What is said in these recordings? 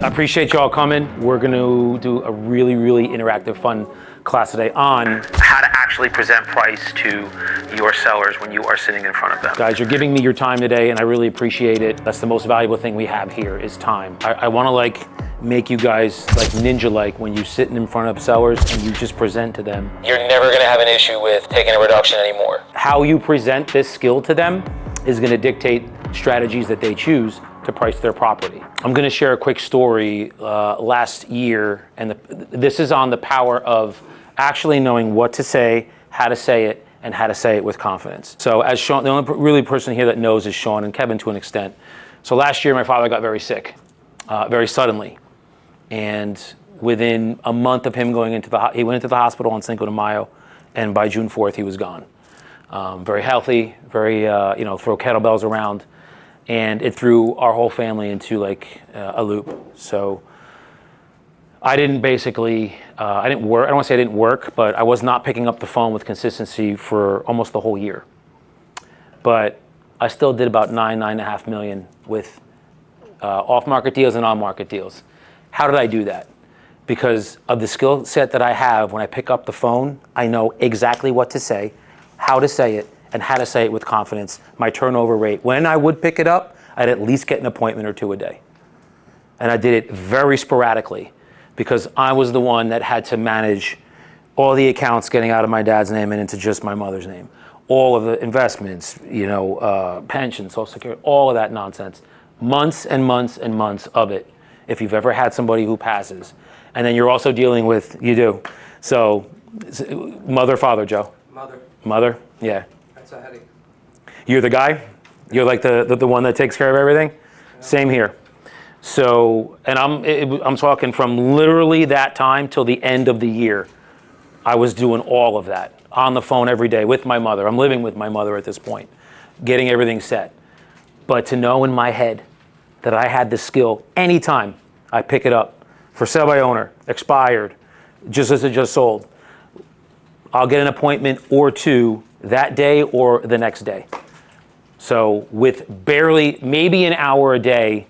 I appreciate y'all coming. We're going to do a really, really interactive, fun class today on how to actually present price to your sellers when you are sitting in front of them. Guys, you're giving me your time today, and I really appreciate it. That's the most valuable thing we have here is time. I want to make you guys ninja-like when you sit in front of sellers and you just present to them. You're never going to have an issue with taking a reduction anymore. How you present this skill to them is going to dictate strategies that they choose to price their property. I'm going to share a quick story last year, and this is on the power of actually knowing what to say, how to say it, and how to say it with confidence. So as Sean, the only really person here that knows is Sean and Kevin to an extent. So last year, my father got very sick, very suddenly. And within a month of him going he went into the hospital on Cinco de Mayo, and by June 4th, he was gone. Very healthy, very, throw kettlebells around. And it threw our whole family into a loop. So I didn't basically, I didn't work, I don't want to say I didn't work, but I was not picking up the phone with consistency for almost the whole year. But I still did about $9.5 million with off-market deals and on-market deals. How did I do that? Because of the skill set that I have, when I pick up the phone, I know exactly what to say, how to say it, and how to say it with confidence. My turnover rate, when I would pick it up, I'd at least get an appointment or two a day. And I did it very sporadically because I was the one that had to manage all the accounts getting out of my dad's name and into just my mother's name. All of the investments, pensions, Social Security, all of that nonsense. Months and months and months of it, if you've ever had somebody who passes. And then you're also dealing with, you do. So, mother, father, Joe? Mother. Mother? Yeah. That's a headache. You're the guy? You're like the one that takes care of everything? Yeah. Same here. So, and I'm talking from literally that time till the end of the year. I was doing all of that on the phone every day with my mother. I'm living with my mother at this point, getting everything set. But to know in my head that I had the skill anytime I pick it up for sale by owner, expired, just as it just sold, I'll get an appointment or two that day or the next day. So with barely, maybe an hour a day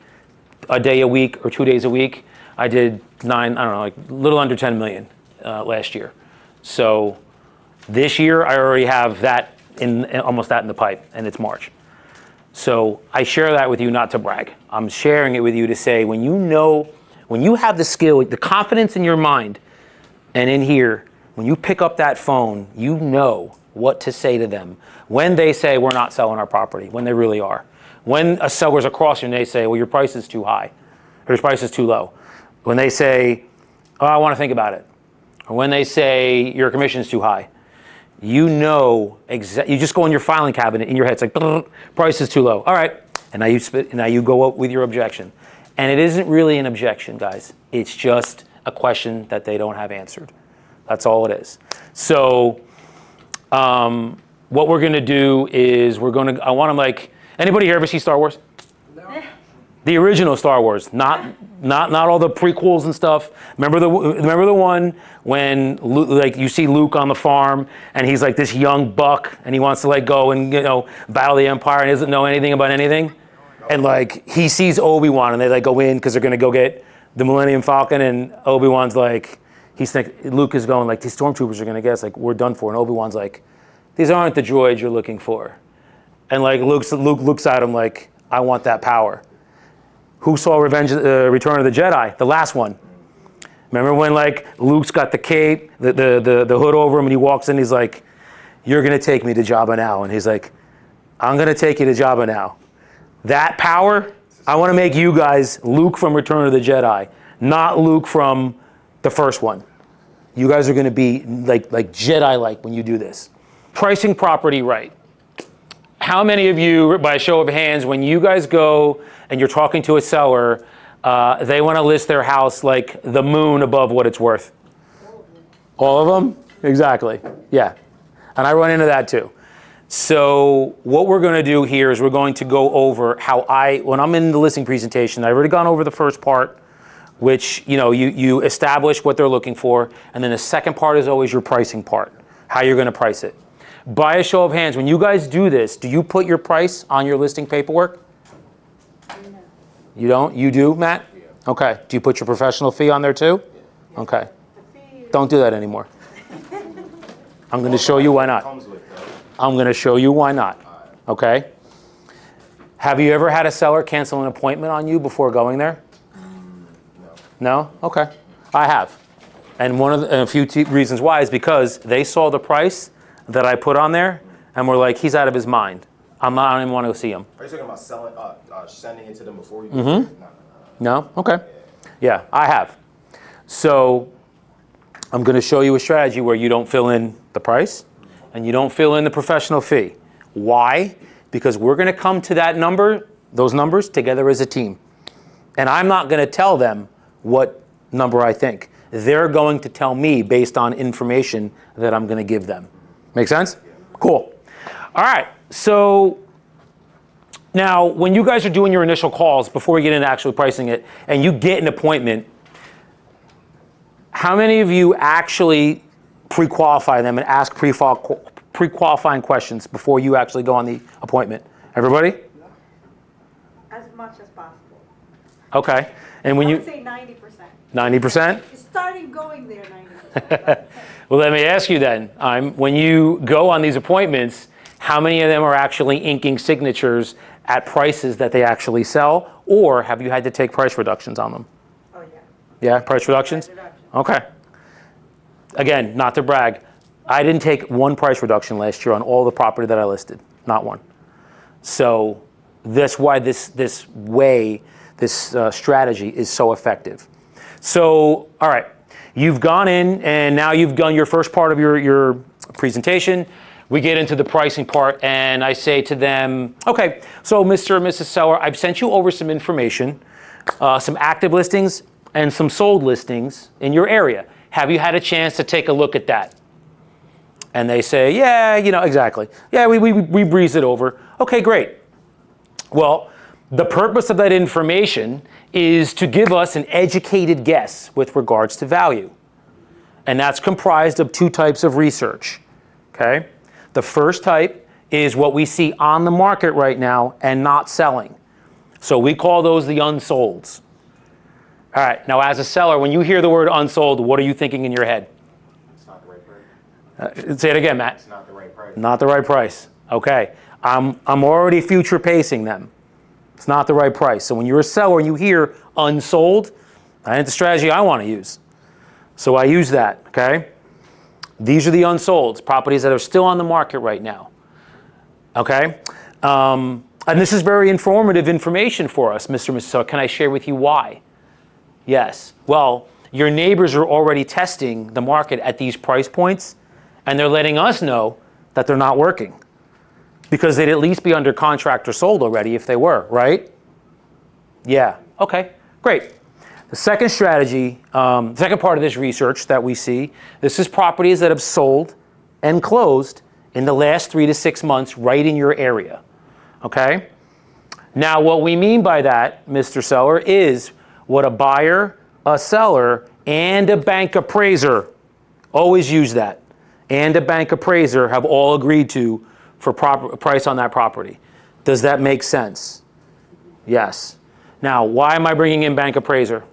a week or 2 days a week, I did a little under 10 million last year. So this year I already have that almost that in the pipe, and it's March. So I share that with you not to brag. I'm sharing it with you to say when you have the skill, the confidence in your mind and in here, when you pick up that phone, you know what to say to them. When they say, we're not selling our property, when they really are. When a seller's across you and they say, well, your price is too high, or your price is too low. When they say, oh, I want to think about it. Or when they say, your commission's too high. You know, you just go in your filing cabinet in your head, it's like, price is too low. All right, and now you go up with your objection. And it isn't really an objection, guys. It's just a question that they don't have answered. That's all it is. So what we're going to do is I want to anybody here ever see Star Wars? No. The original Star Wars, not all the prequels and stuff. Remember the one when Luke, you see Luke on the farm and he's like this young buck and he wants to go and battle the Empire and doesn't know anything about anything, and he sees Obi-Wan and they go in because they're going to go get the Millennium Falcon, and Obi-Wan's Luke is going these stormtroopers are going to get us, we're done for, and Obi-Wan's these aren't the droids you're looking for, and Luke looks at him I want that power. Who saw Return of the Jedi? The last one. Remember when Luke's got the cape, the hood over him, and he walks in, he's like, you're going to take me to Jabba now. And he's like, I'm going to take you to Jabba now. That power, I want to make you guys Luke from Return of the Jedi, not Luke from the first one. You guys are going to be like Jedi-like when you do this. Pricing property right. How many of you, by a show of hands, when you guys go and you're talking to a seller, they want to list their house like the moon above what it's worth? All of them? Exactly. Yeah. And I run into that too. So what we're going to do here is we're going to go over how when I'm in the listing presentation, I've already gone over the first part, which, you establish what they're looking for. And then the second part is always your pricing part, how you're going to price it. By a show of hands, when you guys do this, do you put your price on your listing paperwork? No. You don't? You do, Matt? Yeah. Okay. Do you put your professional fee on there too? Yeah. Okay. Don't do that anymore. I'm going to show you why not. I'm going to show you why not. Okay. Have you ever had a seller cancel an appointment on you before going there? No? Okay. I have. And a few reasons why is because they saw the price that I put on there and were like, he's out of his mind. I don't even want to go see him. Are you talking about sending it to them before you? No? Okay. Yeah, I have. So I'm going to show you a strategy where you don't fill in the price and you don't fill in the professional fee. Why? Because we're going to come to that number, those numbers, together as a team. And I'm not going to tell them what number I think. They're going to tell me based on information that I'm going to give them. Make sense? Cool. All right. So now when you guys are doing your initial calls before we get into actually pricing it and you get an appointment, how many of you actually pre-qualify them and ask pre-qualifying questions before you actually go on the appointment? Everybody? As much as possible. Okay. And when I would say 90%. 90%? It's starting going there 90%. Well, let me ask you then, when you go on these appointments, how many of them are actually inking signatures at prices that they actually sell, or have you had to take price reductions on them? Oh, yeah. Yeah, price reductions? Okay. Again, not to brag, I didn't take one price reduction last year on all the property that I listed, not one. So that's why this strategy is so effective. So, all right, you've gone in and now you've done your first part of your presentation. We get into the pricing part and I say to them, okay, so Mr. and Mrs. Seller, I've sent you over some information, some active listings and some sold listings in your area. Have you had a chance to take a look at that? And they say, yeah, exactly. Yeah, we breeze it over. Okay, great. Well, the purpose of that information is to give us an educated guess with regards to value. And that's comprised of two types of research, okay? The first type is what we see on the market right now and not selling. So we call those the unsolds. All right, now as a seller, when you hear the word unsold, what are you thinking in your head? It's not the right price. Say it again, Matt. It's not the right price. Not the right price. Okay, I'm already future pacing them. It's not the right price. So when you're a seller and you hear unsold, that ain't the strategy I want to use. So I use that, okay? These are the unsolds, properties that are still on the market right now, okay? And this is very informative information for us, Mr. and Mrs. Seller. Can I share with you why? Yes. Well, your neighbors are already testing the market at these price points, and they're letting us know that they're not working because they'd at least be under contract or sold already if they were, right? Yeah. Okay, great. The second strategy, second part of this research that we see, this is properties that have sold and closed in the last 3 to 6 months right in your area, okay? Now, what we mean by that, Mr. Seller, is what a buyer, a seller, and a bank appraiser, always use that, and a bank appraiser have all agreed to for price on that property. Does that make sense? Yes. Now, why am I bringing in bank appraiser?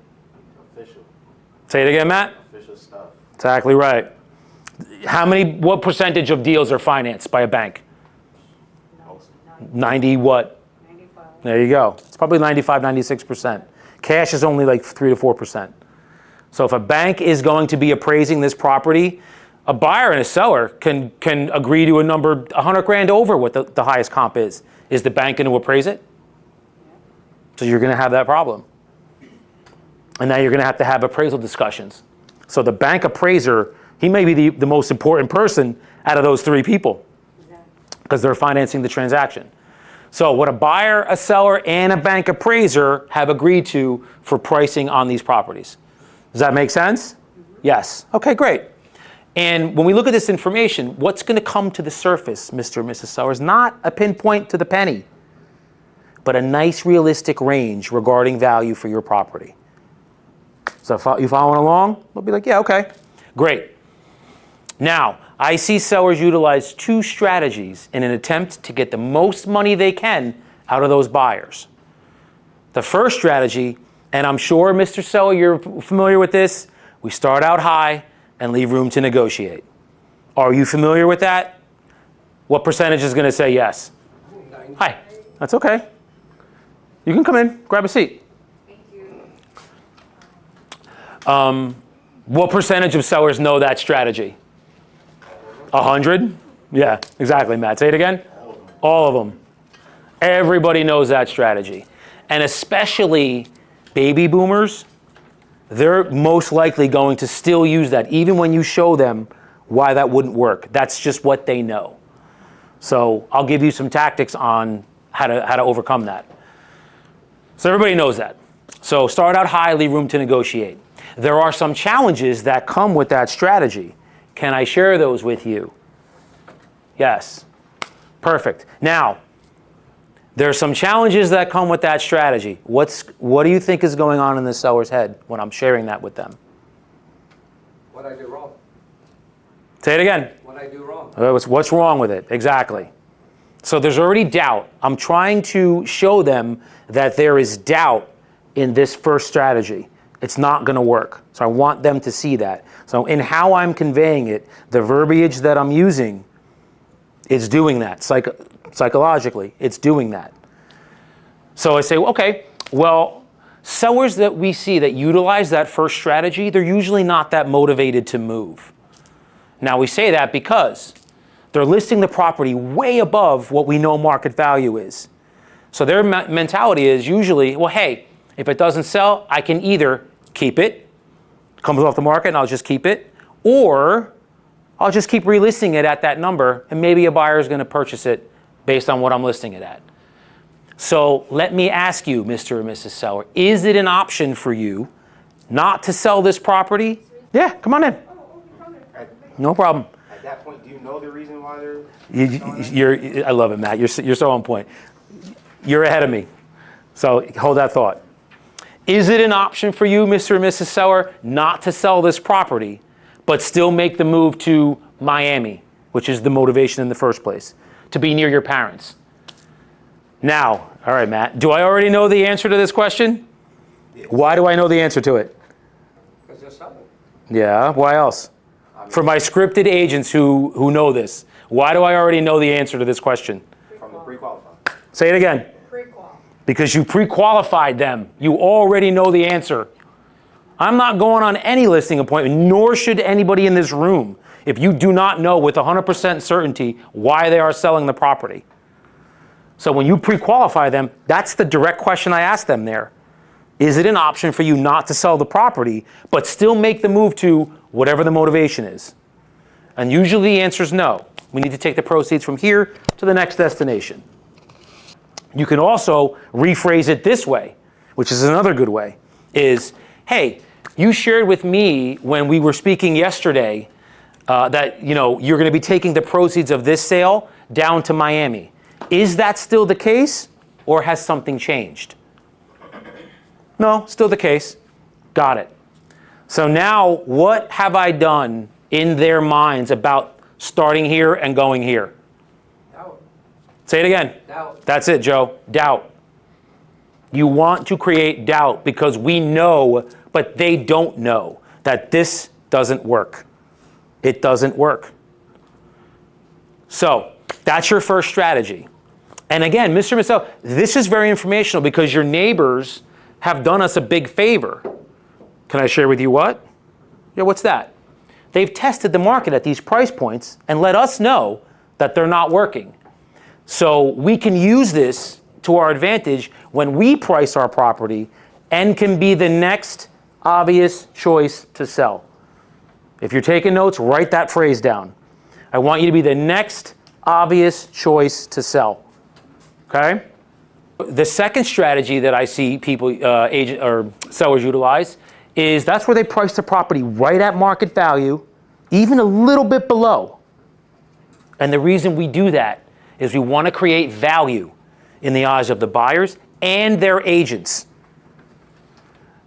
Official. Say it again, Matt. Official stuff. Exactly right. What percentage of deals are financed by a bank? 90 what? 95. There you go. It's probably 95, 96%. Cash is only like 3 to 4%. So if a bank is going to be appraising this property, a buyer and a seller can agree to a number 100 grand over what the highest comp is. Is the bank going to appraise it? So you're going to have that problem. And now you're going to have appraisal discussions. So the bank appraiser, he may be the most important person out of those 3 people because they're financing the transaction. So what a buyer, a seller, and a bank appraiser have agreed to for pricing on these properties. Does that make sense? Yes. Okay, great. And when we look at this information, what's going to come to the surface, Mr. and Mrs. Seller, is not a pinpoint to the penny, but a nice realistic range regarding value for your property. So if you following along, we'll be like, yeah, okay, great. Now, I see sellers utilize 2 strategies in an attempt to get the most money they can out of those buyers. The first strategy, And I'm sure, Mr. Seller, you're familiar with this. We start out high and leave room to negotiate. Are you familiar with that? What percentage is going to say yes? Hi, that's okay. You can come in, grab a seat. Thank you. What percentage of sellers know that strategy? 100? Yeah, exactly, Matt. Say it again. All of them. Everybody knows that strategy. And especially baby boomers, they're most likely going to still use that, even when you show them why that wouldn't work. That's just what they know. So I'll give you some tactics on how to overcome that. So everybody knows that. So start out high, leave room to negotiate. There are some challenges that come with that strategy. Can I share those with you? Yes. Perfect. Now, there are some challenges that come with that strategy. What do you think is going on in the seller's head when I'm sharing that with them? What I do wrong. Say it again. What I do wrong. What's wrong with it? Exactly. So there's already doubt. I'm trying to show them that there is doubt in this first strategy. It's not going to work. So I want them to see that. So in how I'm conveying it, the verbiage that I'm using is doing that. Psychologically, it's doing that. So I say, okay, well, sellers that we see that utilize that first strategy, they're usually not that motivated to move. Now we say that because they're listing the property way above what we know market value is. So their mentality is usually, well, hey, if it doesn't sell, I can either keep it, comes off the market and I'll just keep it, or I'll just keep relisting it at that number and maybe a buyer is going to purchase it based on what I'm listing it at. So let me ask you, Mr. or Mrs. Seller, is it an option for you not to sell this property? Yeah, come on in. No problem. At that point, do you know the reason why they're? I love it, Matt. You're so on point. You're ahead of me. So hold that thought. Is it an option for you, Mr. or Mrs. Seller, not to sell this property, but still make the move to Miami, which is the motivation in the first place, to be near your parents? Now, all right, Matt, do I already know the answer to this question? Why do I know the answer to it? Because you're selling. Yeah, why else? For my scripted agents who know this, why do I already know the answer to this question? From the pre-qualified. Say it again. Pre-qual. Because you pre-qualified them. You already know the answer. I'm not going on any listing appointment, nor should anybody in this room, if you do not know with 100% certainty why they are selling the property. So when you pre-qualify them, that's the direct question I ask them there. Is it an option for you not to sell the property, but still make the move to whatever the motivation is? And usually the answer is no. We need to take the proceeds from here to the next destination. You can also rephrase it this way, which is another good way, is, hey, you shared with me when we were speaking yesterday that you're going to be taking the proceeds of this sale down to Miami. Is that still the case, or has something changed? No, still the case. Got it. So now, what have I done in their minds about starting here and going here? Doubt. Say it again. Doubt. That's it, Joe. Doubt. You want to create doubt because we know, but they don't know, that this doesn't work. It doesn't work. So that's your first strategy. And again, Mr. and Mrs. this is very informational because your neighbors have done us a big favor. Can I share with you what? Yeah, what's that? They've tested the market at these price points and let us know that they're not working. So we can use this to our advantage when we price our property and can be the next obvious choice to sell. If you're taking notes, write that phrase down. I want you to be the next obvious choice to sell. Okay? The second strategy that I see people, agent or sellers utilize is that's where they price the property right at market value, even a little bit below. And the reason we do that is we want to create value in the eyes of the buyers and their agents.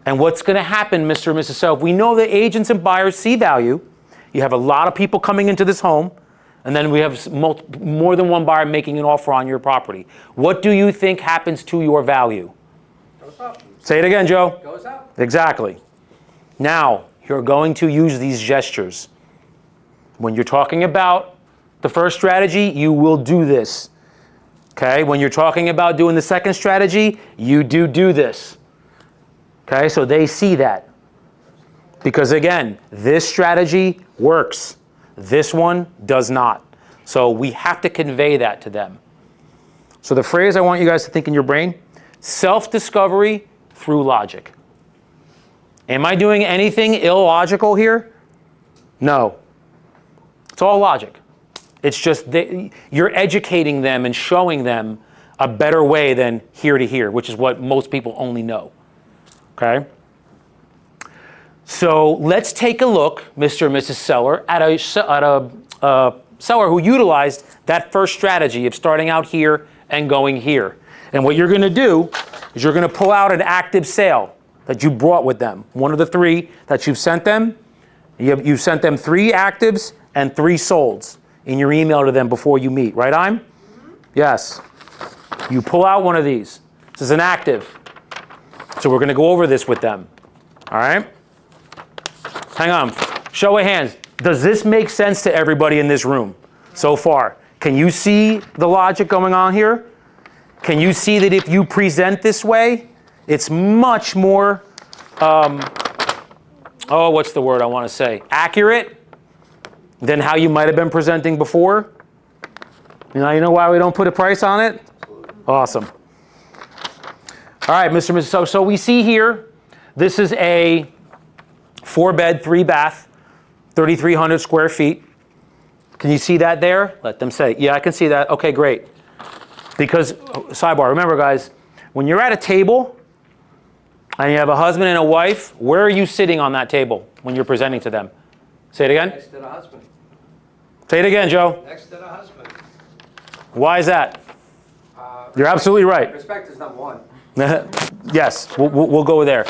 And what's going to happen, Mr. and Mrs. Seller, if we know that agents and buyers see value, you have a lot of people coming into this home, and then we have more than one buyer making an offer on your property. What do you think happens to your value? Goes up. Say it again, Joe. Goes up. Exactly. Now, you're going to use these gestures. When you're talking about the first strategy, you will do this. Okay? When you're talking about doing the second strategy, you do this. Okay? So they see that. Because again, this strategy works. This one does not. So we have to convey that to them. So the phrase I want you guys to think in your brain, self-discovery through logic. Am I doing anything illogical here? No. It's all logic. It's just you're educating them and showing them a better way than here to here, which is what most people only know. Okay? So let's take a look, Mr. and Mrs. Seller, at a seller who utilized that first strategy of starting out here and going here. And what you're going to do is you're going to pull out an active sale that you brought with them. One of the 3 that you've sent them. You've sent them 3 actives and 3 solds in your email to them before you meet. Right, Im? Yes. You pull out one of these. This is an active. So we're going to go over this with them. All right? Hang on. Show of hands. Does this make sense to everybody in this room so far? Can you see the logic going on here? Can you see that if you present this way, it's much more, what's the word I want to say? Accurate than how you might have been presenting before? You know why we don't put a price on it? Awesome. All right, Mr. and Mrs. So we see here, this is a 4-bed, 3-bath, 3,300 square feet. Can you see that there? Let them say, yeah, I can see that. Okay, great. Because, sidebar, remember guys, when you're at a table and you have a husband and a wife, where are you sitting on that table when you're presenting to them? Say it again. Next to the husband. Say it again, Joe. Next to the husband. Why is that? You're absolutely right. Respect is number 1. Yes, we'll go there.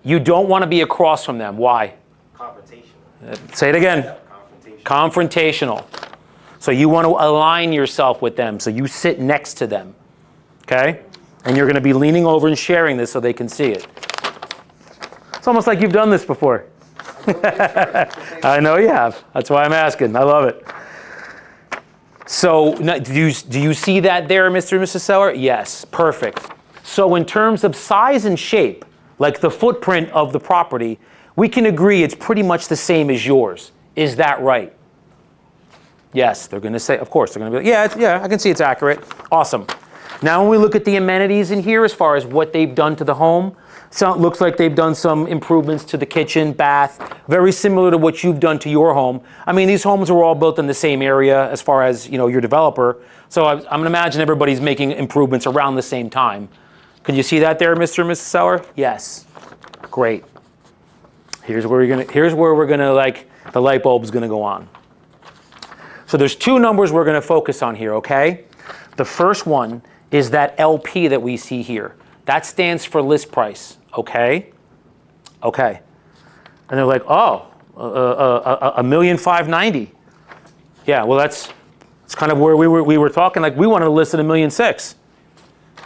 You don't want to be across from them. Why? Confrontational. Say it again. Confrontational. Confrontational. So you want to align yourself with them. So you sit next to them. Okay? And you're going to be leaning over and sharing this so they can see it. It's almost like you've done this before. I know you have. That's why I'm asking. I love it. So do you see that there, Mr. and Mrs. Seller? Yes. Perfect. So in terms of size and shape, like the footprint of the property, we can agree it's pretty much the same as yours. Is that right? Yes, they're going to say, of course, they're going to be like, yeah, I can see it's accurate. Awesome. Now when we look at the amenities in here as far as what they've done to the home, so it looks like they've done some improvements to the kitchen, bath, very similar to what you've done to your home. I mean, these homes are all built in the same area as far as, your developer. So I'm going to imagine everybody's making improvements around the same time. Can you see that there, Mr. and Mrs. Seller? Yes. Great. Here's where we're gonna like the light bulb's gonna go on. So there's 2 numbers we're gonna focus on here, okay? The first one is that LP that we see here. That stands for list price, okay? Okay. And they're like, oh, $1,590,000. Yeah, well it's kind of where we were talking, like we wanted to list at $1,600,000.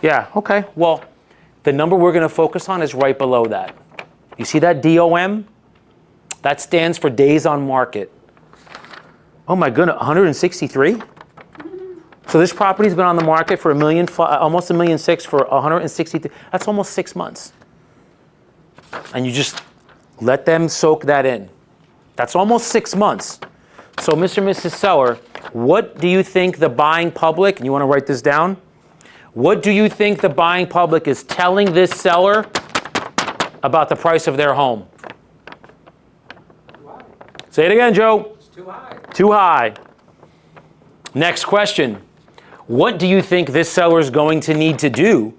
Yeah, okay. Well, the number we're going to focus on is right below that. You see that DOM? That stands for days on market. Oh my goodness, 163? So this property's been on the market for almost $1.6 million for 163. That's almost 6 months. And you just let them soak that in. That's almost 6 months. So Mr. and Mrs. Seller, what do you think the buying public, and you want to write this down? What do you think the buying public is telling this seller about the price of their home? Too high. Say it again, Joe. It's too high. Too high. Next question. What do you think this seller is going to need to do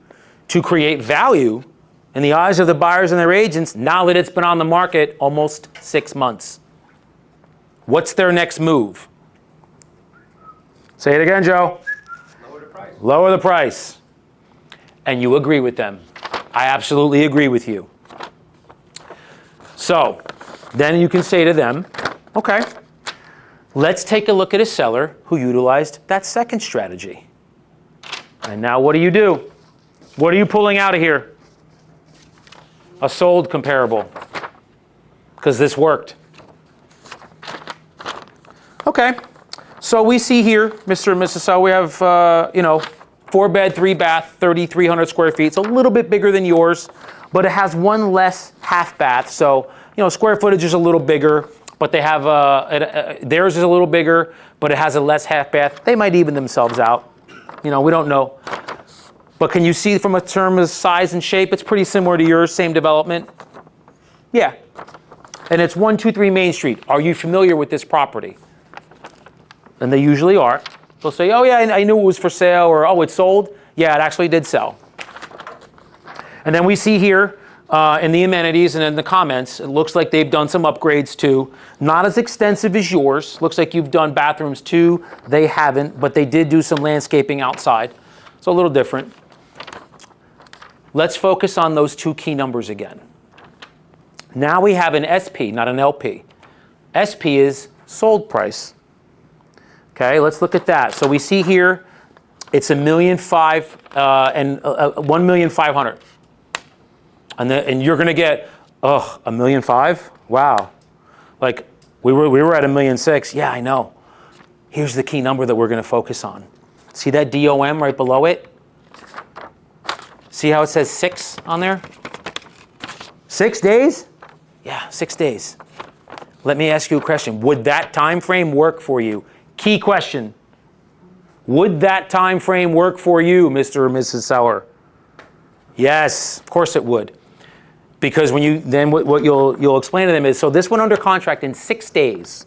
to create value in the eyes of the buyers and their agents now that it's been on the market almost 6 months? What's their next move? Say it again, Joe. Lower the price. Lower the price. And you agree with them. I absolutely agree with you. So then you can say to them, okay, let's take a look at a seller who utilized that second strategy. And now what do? What are you pulling out of here? a sold comparable, because this worked. Okay, so we see here, Mr. and Mrs. So we have, 4 bed, 3 bath, 3,300 square feet. It's a little bit bigger than yours, but it has one less half bath. So, square footage is a little bigger, but they have, theirs is a little bigger, but it has a less half bath. They might even themselves out. We don't know. But can you see from a term of size and shape, it's pretty similar to yours, same development? Yeah. And it's 123 Main Street. Are you familiar with this property? And they usually are. They'll say, oh yeah, I knew it was for sale, or oh, it sold. Yeah, it actually did sell. And then we see here in the amenities and in the comments, it looks like they've done some upgrades too. Not as extensive as yours. Looks like you've done bathrooms too. They haven't, but they did do some landscaping outside. So a little different. Let's focus on those 2 key numbers again. Now we have an SP, not an LP. SP is sold price. Okay, let's look at that. So we see here, it's $1,500,000 and $1,500,000, and you're going to get, $1,500,000. Wow, like we were at $1,600,000. Yeah, I know. Here's the key number that we're going to focus on. See that DOM right below it? See how it says 6 on there? 6 days? Yeah, 6 days. Let me ask you a question. Would that time frame work for you? Key question. Would that time frame work for you, Mr. or Mrs. Seller? Yes, of course it would. Because when you then what you'll explain to them is, so this went under contract in 6 days.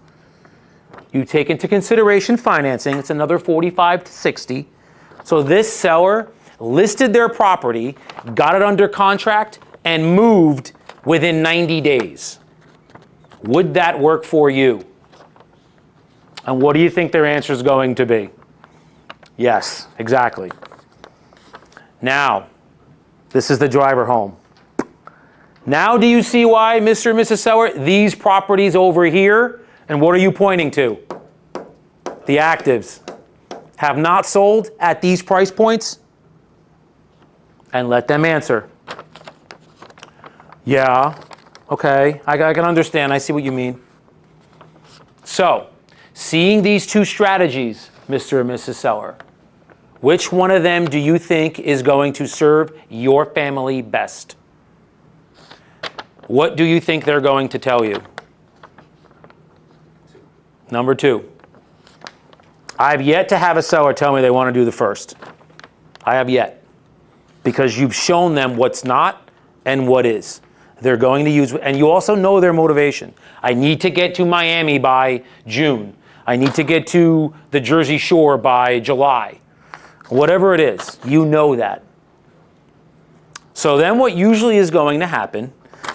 You take into consideration financing, it's another 45 to 60. So this seller listed their property, got it under contract, and moved within 90 days. Would that work for you? And what do you think their answer is going to be? Yes, exactly. Now, this is the driver home. Now do you see why, Mr. and Mrs. Seller, these properties over here, and what are you pointing to? The actives have not sold at these price points? And let them answer. Yeah, okay, I can understand, I see what you mean. So, seeing these 2 strategies, Mr. and Mrs. Seller, which one of them do you think is going to serve your family best? What do you think they're going to tell you? Number 2. I've yet to have a seller tell me they want to do the first. I have yet. Because you've shown them what's not and what is. They're going to use, and you also know their motivation. I need to get to Miami by June. I need to get to the Jersey Shore by July. Whatever it is, you know that. So then what usually is going to happen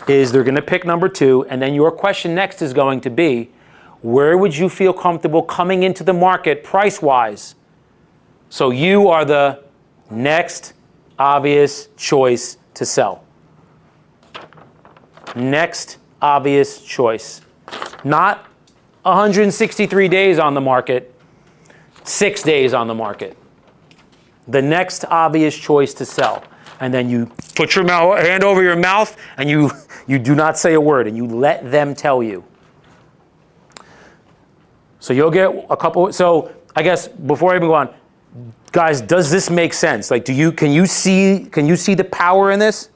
is they're going to pick number 2, and then your question next is going to be, where would you feel comfortable coming into the market price-wise? So you are the next obvious choice to sell. Next obvious choice. Not 163 days on the market, 6 days on the market. The next obvious choice to sell. And then you put your hand over your mouth and you do not say a word and you let them tell you. So you'll get a couple, so I guess before I even go on, guys, does this make sense? Like, can you see the power in this?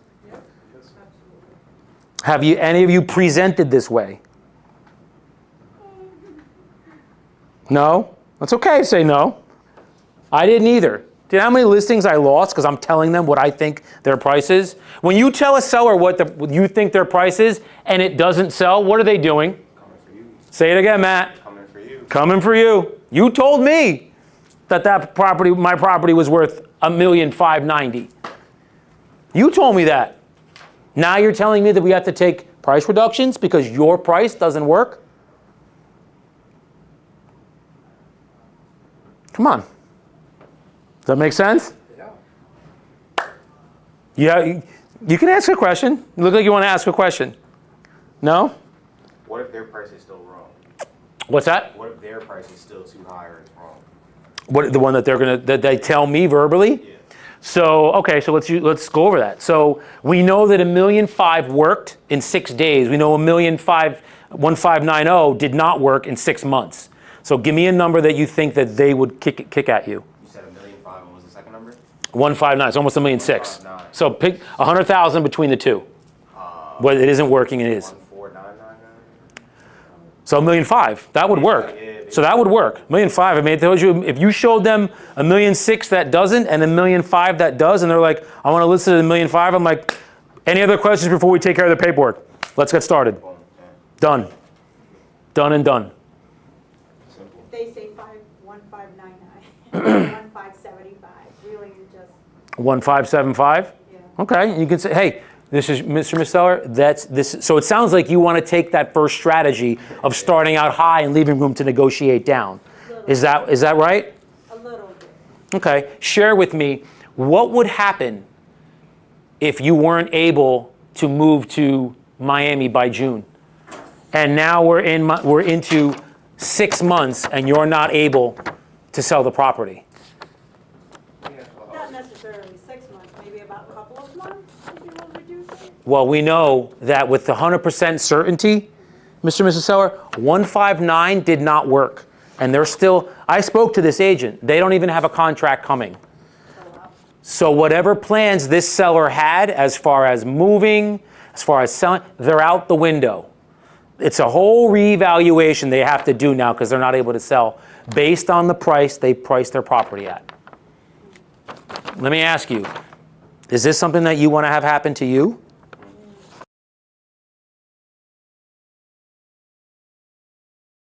Have any of you presented this way? No? That's okay, say no. I didn't either. Do you know how many listings I lost because I'm telling them what I think their price is? When you tell a seller what you think their price is and it doesn't sell, what are they doing? Coming for you. Say it again, Matt. Coming for you. Coming for you. You told me that property, my property was worth $1,590,000. You told me that. Now you're telling me that we have to take price reductions because your price doesn't work? Come on. Does that make sense? Yeah, you can ask a question. You look like you want to ask a question. No? What if their price is still wrong? What's that? What if their price is still too high or it's wrong? What, the one that that they tell me verbally? Yeah. So, okay, so let's go over that. So we know that 1,000,005 worked in 6 days. We know 1,590 did not work in 6 months. So give me a number that you think that they would kick at you. You said 1,000,005, what was the second number? 159, it's almost 1,000,006. 159. So pick 100,000 between the two. But it isn't working, it is. 14999. So 1,000,005, that would work. So that would work. 1,000,005. I mean, it tells you if you showed them 1,000,006 that doesn't and 1,000,005 that does, and they're like, I want to listen to 1,000,005. I'm like, any other questions before we take care of the paperwork? Let's get started. Boom. Yeah. Done. Done and done. Simple. They say 1599, 1575, really you just, 1,575. yeah. Okay, you can say, hey, this is Mr. Miss Seller. That's this. So it sounds like you want to take that first strategy of starting out high and leaving room to negotiate down. Is that right? A little bit. Okay. Share with me what would happen if you weren't able to move to Miami by June, and now we're into 6 months and you're not able to sell the property. Not necessarily 6 months, maybe about a couple of months, if you will reduce it. Well, we know that with the 100% certainty, Mr. and Mrs. Seller, 159 did not work. And they're still, I spoke to this agent. They don't even have a contract coming. So whatever plans this seller had as far as moving, as far as selling, they're out the window. It's a whole reevaluation they have to do now because they're not able to sell based on the price they priced their property at. Let me ask you, is this something that you want to have happen to you?